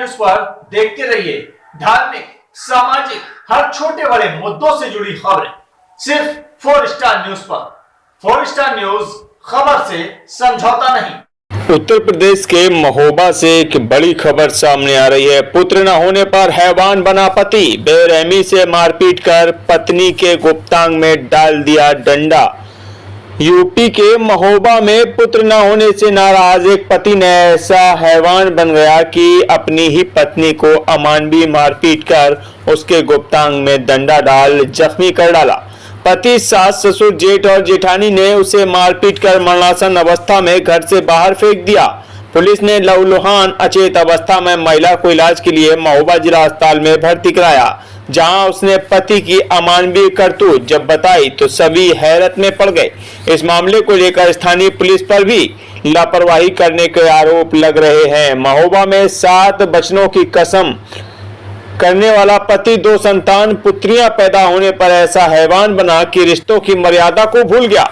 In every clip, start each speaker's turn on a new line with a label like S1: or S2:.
S1: News पर देखते रहिए धार्मिक, सामाजिक, हर छोटे बड़े मुद्दों से जुड़ी खबरें सिर्फ 4 स्टार न्यूज पर। 4 स्टार न्यूज, खबर से समझौता नहीं।
S2: उत्तर प्रदेश के महोबा से एक बड़ी खबर सामने आ रही है। पुत्र न होने पर हैवान बना पति, बेरहमी से मारपीट कर पत्नी के गुप्तांग में डाल दिया डंडा। यूपी के महोबा में पुत्र न होने से नाराज एक पति ने ऐसा हैवान बन गया कि अपनी ही पत्नी को अमानवीय मारपीट कर उसके गुप्तांग में डंडा डाल जख्मी कर डाला। पति, सास, ससुर, जेठ और जेठानी ने उसे मारपीट कर मरणासन अवस्था में घर से बाहर फेंक दिया। पुलिस ने लहूलुहान अचेत अवस्था में महिला को इलाज के लिए महोबा जिला अस्पताल में भर्ती कराया, जहां उसने पति की अमानवीय करतूत जब बताई तो सभी हैरत में पड़ गए। इस मामले को लेकर स्थानीय पुलिस पर भी लापरवाही करने के आरोप लग रहे हैं। महोबा में 7 बच्चों की कसम करने वाला पति 2 संतान पुत्रियां पैदा होने पर ऐसा हैवान बना कि रिश्तों की मर्यादा को भूल गया।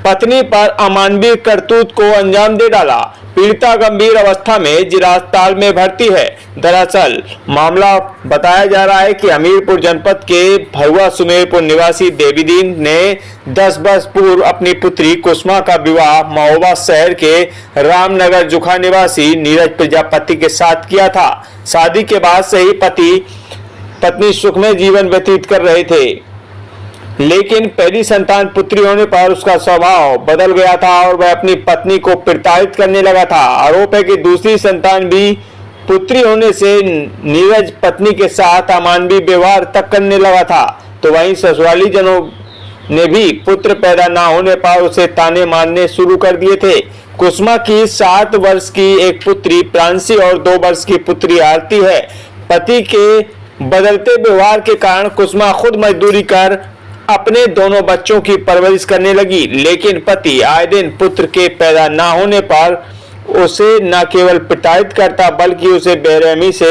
S2: पत्नी पर अमानवीय करतूत को अंजाम दे डाला। पीड़िता गंभीर अवस्था में जिला अस्पताल में भर्ती है। दरअसल मामला बताया जा रहा है कि हमीरपुर जनपद के भरुआ सुमेरपुर निवासी देवीदीन ने 10 वर्ष पूर्व अपनी पुत्री कुसुमा का विवाह महोबा शहर के रामनगर जुखा निवासी नीरज प्रजापति के साथ किया था। शादी के बाद से ही पति पत्नी सुखमय जीवन व्यतीत कर रहे थे, लेकिन पहली संतान पुत्री होने पर उसका स्वभाव बदल गया था और वह अपनी पत्नी को प्रताड़ित करने लगा था। आरोप है कि दूसरी संतान भी पुत्री होने से नीरज पत्नी के साथ अमानवीय व्यवहार तक करने लगा था। तो वहीं ससुराली जनों ने भी पुत्र पैदा न होने पर उसे ताने मारने शुरू कर दिए थे। कुसुमा की 7 वर्ष की एक पुत्री प्रांसी और 2 वर्ष की पुत्री आरती है। पति के बदलते व्यवहार के कारण कुसुमा खुद मजदूरी कर अपने दोनों बच्चों की परवरिश करने लगी, लेकिन पति आए दिन पुत्र के पैदा न होने पर उसे न केवल प्रताड़ित करता बल्कि उसे बेरहमी से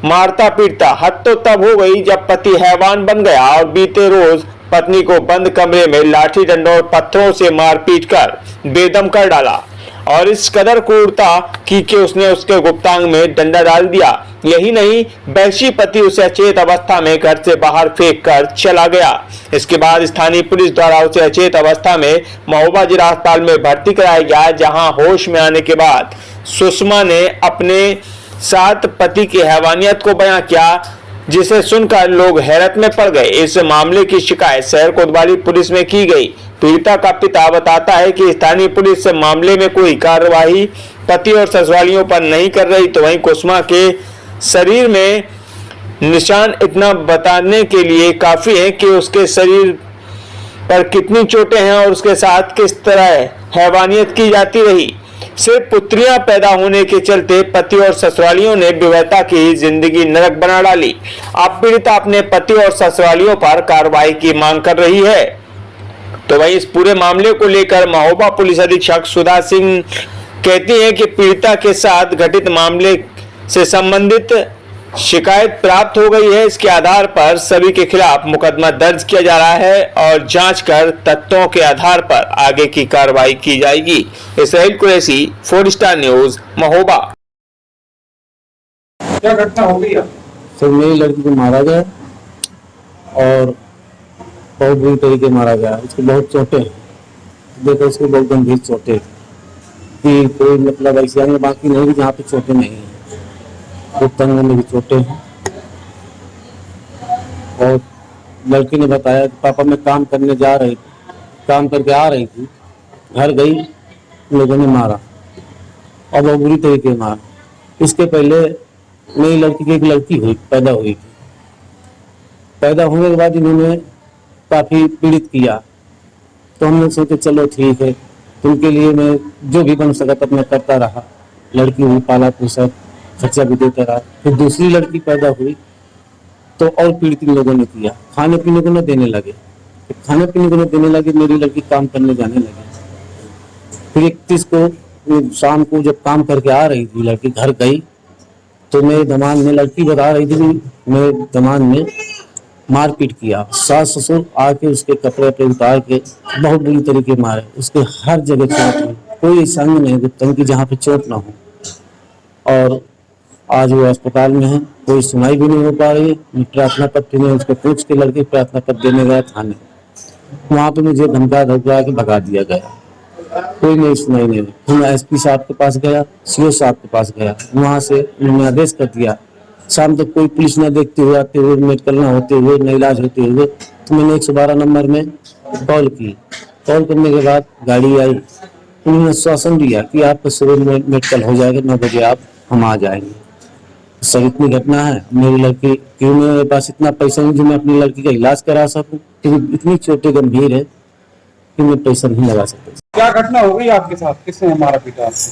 S2: मारता पीटता। हद तो तब हो गई जब पति हैवान बन गया और बीते रोज पत्नी को बंद कमरे में लाठी डंडों और पत्थरों से मारपीट कर बेदम कर डाला और इस कदर क्रूरता की कि उसने उसके गुप्तांग में डंडा डाल दिया। यही नहीं, वैशी पति उसे अचेत अवस्था में घर से बाहर फेंक कर चला गया। इसके बाद स्थानीय पुलिस द्वारा उसे अचेत अवस्था में महोबा जिला अस्पताल में भर्ती कराया गया, जहां होश में आने के बाद सुषमा ने अपने साथ पति की हैवानियत को बयां किया, जिसे सुनकर लोग हैरत में पड़ गए। इस मामले की शिकायत शहर कोतवाली पुलिस में की गई। पीड़िता का पिता बताता है कि स्थानीय पुलिस मामले में कोई कार्रवाई पति और ससुरालियों पर नहीं कर रही, तो वहीं कुसुमा के शरीर में निशान इतना बताने के लिए काफी है कि उसके शरीर पर कितनी चोटें हैं और उसके साथ किस तरह हैवानियत की जाती रही। सिर्फ पुत्रियां पैदा होने के चलते पति और ससुरालियों ने विवाहिता की जिंदगी नरक बना डाली। अब पीड़िता अपने पति और ससुरालियों पर कार्रवाई की मांग कर रही है। तो वहीं इस पूरे मामले को लेकर महोबा पुलिस अधीक्षक सुधा सिंह कहती हैं कि पीड़िता के साथ घटित मामले से संबंधित शिकायत प्राप्त हो गई है। इसके आधार पर सभी के खिलाफ मुकदमा दर्ज किया जा रहा है और जांच कर तथ्यों के आधार पर आगे की कार्रवाई की जाएगी। Israel Qureshi, 4 star news, Mahoba.
S1: क्या घटना हो गई?
S3: सर, मेरी लड़की को मारा गया और बहुत बुरी तरीके मारा गया। उसको बहुत चोटें, देखो उसको बहुत गंभीर चोटें कि कोई मतलब ऐसी आगे बाकी नहीं, जहाँ पे चोटें नहीं है। गुप्तांग में भी चोटें हैं। और लड़की ने बताया कि पापा मैं काम करने जा रही थी, काम करके आ रही थी, घर गई, लोगों ने मारा और बहुत बुरी तरीके मारा। इसके पहले मेरी लड़की की एक लड़की पैदा हुई थी। पैदा होने के बाद इन्होंने काफ़ी पीड़ित किया, तो हमने सोचे चलो ठीक है, उनके लिए मैं जो भी बन सका तब मैं करता रहा। लड़की हुई, पाला पोसा, खर्चा भी देता रहा। फिर दूसरी लड़की पैदा हुई तो और पीड़ित इन लोगों ने किया। खाने पीने को न देने लगे, खाने पीने को न देने लगे, मेरी लड़की काम करने जाने लगी। फिर 31 को शाम को जब काम करके आ रही थी, लड़की घर गई तो मेरे दमाद ने, लड़की बता रही थी, मेरे दमाद ने मारपीट किया। सास ससुर आके उसके कपड़े पे उतार के बहुत बुरी तरीके मारे। उसके हर जगह चोट हुई, कोई ऐसा नहीं गुप्तांग की जहाँ पे चोट ना हो। और आज वो अस्पताल में है, कोई सुनाई भी नहीं हो पा रही है। मैं प्रार्थना पत्र में उसको पूछ के लड़के प्रार्थना पत्र देने गया थाने, वहां पे मुझे धमका के भगा दिया गया, कोई नहीं सुनाई नहीं। फिर मैं एसपी साहब के पास गया, सीओ साहब के पास गया, वहां से उन्होंने आदेश कर दिया। शाम तक कोई पुलिस न देखते हुए, आते हुए, मेडिकल न होते हुए, न इलाज होते हुए, तो मैंने 112 नंबर में कॉल की। कॉल करने के बाद गाड़ी आई, उन्होंने आश्वासन दिया कि आपका सुबह में मेडिकल हो जाएगा, 9 बजे हम आ जाएंगे। सर इतनी घटना है, मेरी लड़की क्यों, मेरे पास इतना पैसा नहीं जो मैं अपनी लड़की का इलाज करा सकूं, क्योंकि इतनी चोटें गंभीर है कि मैं पैसा नहीं लगा सकता।
S4: क्या घटना हो गई आपके साथ, किसने मारा पीटा आपको?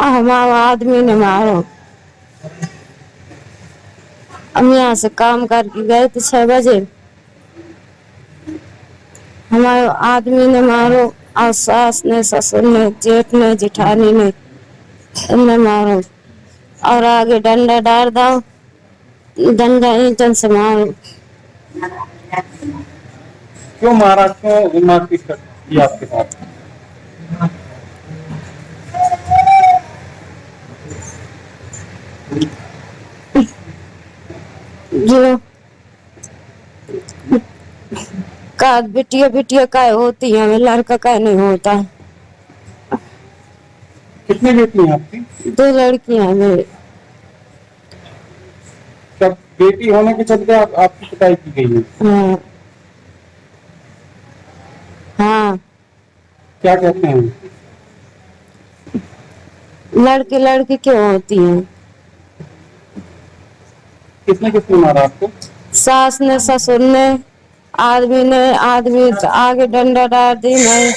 S5: हमारा आदमी ने मारो। हम यहाँ से काम करके गए थे 6 बजे, हमारे आदमी ने मारो, और सास ने, ससुर ने, जेठ ने, जेठानी ने मारो, और आगे डंडा डाल दो, डंडा ईंटन से मारो।
S4: क्यों मारा, क्यों मारपीट की आपके साथ?
S5: जो का बिटिया बिटिया का होती है, हमें लड़का का नहीं होता।
S4: कितनी बेटी हैं आपकी?
S5: 2 लड़कियां मेरी।
S4: क्या बेटी होने के चलते आपकी पिटाई की गई है?
S5: हाँ हाँ,
S4: क्या कहते हैं?
S5: लड़के लड़की क्यों होती हैं?
S4: किसने मारा आपको?
S5: सास ने, ससुर ने, आदमी आगे डंडा डाल दी। मैं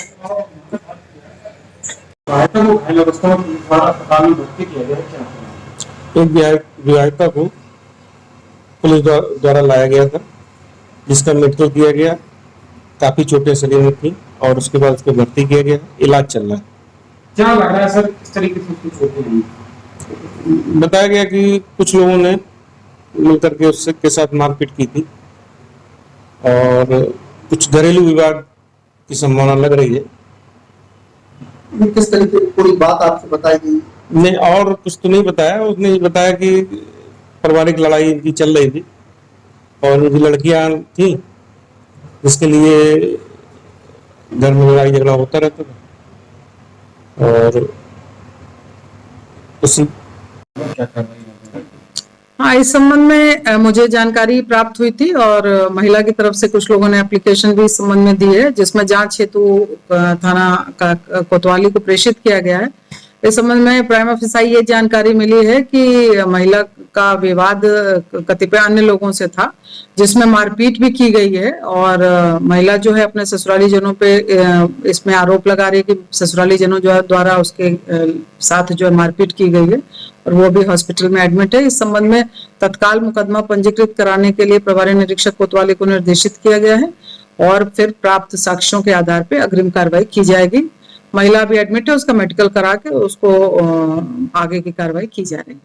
S3: एक विवाहिता को पुलिस द्वारा लाया गया था, जिसका मेडिकल किया गया, काफी चोटें शरीर में थी, और उसके बाद उसको भर्ती किया गया, इलाज चल रहा है।
S4: क्या लग रहा है सर, किस तरीके से उसकी चोटें हुई?
S3: बताया गया कि कुछ लोगों ने मिलकर के उससे के साथ मारपीट की थी, और कुछ घरेलू विवाद की संभावना लग रही है।
S6: किस तरीके की कोई बात आपको बताई गई?
S3: नहीं, और कुछ तो नहीं बताया। उसने बताया कि पारिवारिक लड़ाई इनकी चल रही थी, और इनकी लड़कियां थी, जिसके लिए घर में लड़ाई झगड़ा होता रहता था, और उसी
S4: क्या कर रही है?
S7: हाँ, इस संबंध में मुझे जानकारी प्राप्त हुई थी, और महिला की तरफ से कुछ लोगों ने एप्लीकेशन भी इस संबंध में दी है, जिसमें जांच हेतु थाना कोतवाली को प्रेषित किया गया है। इस संबंध में प्राइमा फेसाई ये जानकारी मिली है कि महिला का विवाद कतिपय अन्य लोगों से था, जिसमें मारपीट भी की गई है, और महिला जो है अपने ससुराली जनों पे इसमें आरोप लगा रही है कि ससुराली जनों द्वारा उसके साथ जो है मारपीट की गई है, और वो भी हॉस्पिटल में एडमिट है। इस संबंध में तत्काल मुकदमा पंजीकृत कराने के लिए प्रभारी निरीक्षक कोतवाली को निर्देशित किया गया है, और फिर प्राप्त साक्ष्यों के आधार पर अग्रिम कार्रवाई की जाएगी। महिला भी एडमिट है, उसका मेडिकल करा के उसको आगे की कार्रवाई की जा रही है।